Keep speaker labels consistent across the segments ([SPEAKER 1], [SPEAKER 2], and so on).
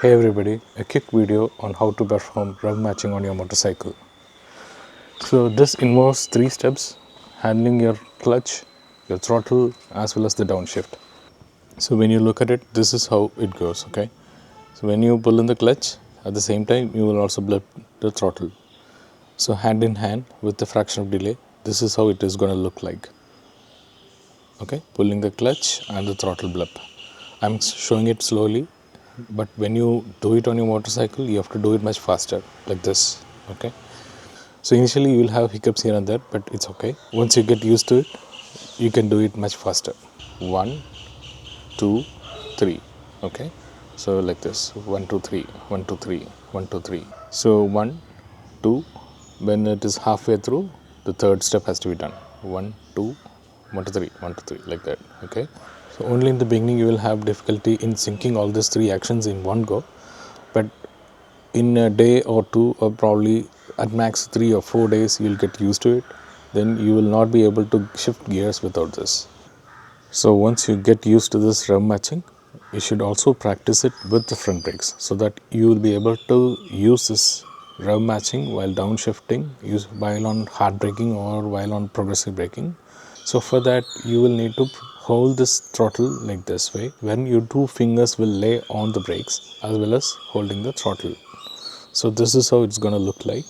[SPEAKER 1] Hey everybody, a quick video on how to perform rev matching on your motorcycle. So this involves 3 steps: handling your clutch, your throttle, as well as the downshift. So when you look at it, this is how it goes, okay? So when you pull in the clutch, at the same time you will also blip the throttle. So hand in hand with the fraction of delay, this is how it is going to look like. Okay, pulling the clutch and the throttle blip. I'm showing it slowly, but when you do it on your motorcycle, you have to do it much faster, like this. Okay, so initially you will have hiccups here and there, but it's okay. Once you get used to it, you can do it much faster. 1 2 3. Okay, so like this: 1 2 3 1 2 3 1 2 3. So 1 2, when it is halfway through, the third step has to be done. 1 2 1 2 3 1 2 3, like that. Okay, so only in the beginning you will have difficulty in syncing all these 3 actions in one go, but in a day or two, or probably at max 3 or 4 days, you'll get used to it. Then you will not be able to shift gears without this. So once you get used to this rev matching, you should also practice it with the front brakes, so that you will be able to use this rev matching while downshifting, while on hard braking or while on progressive braking. So for that, you will need to hold this throttle like this way, when your 2 fingers will lay on the brakes as well as holding the throttle. So this is how it's going to look like.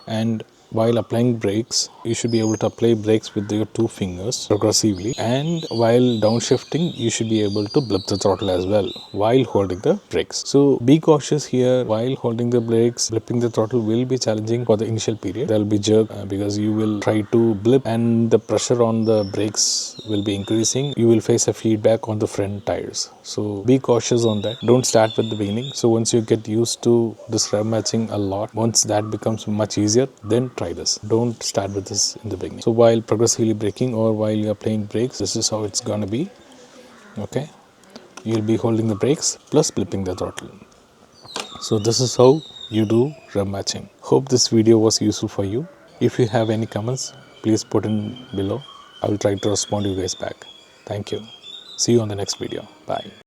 [SPEAKER 1] And while applying brakes, you should be able to apply brakes with your 2 fingers progressively, and while downshifting you should be able to blip the throttle as well while holding the brakes. So be cautious here. While holding the brakes, blipping the throttle will be challenging for the initial period. There will be jerk because you will try to blip and the pressure on the brakes will be increasing. You will face a feedback on the front tires, so be cautious on that. Don't start with the beginning. So once you get used to this rev matching a lot, once that becomes much easier, then try this. Don't start with this in the beginning. So while progressively braking or while you're playing brakes, this is how it's gonna be. Okay, you'll be holding the brakes plus blipping the throttle. So this is how you do rev matching. Hope this video was useful for you. If you have any comments, please put in below. I will try to respond to you guys back. Thank you. See you on the next video. Bye.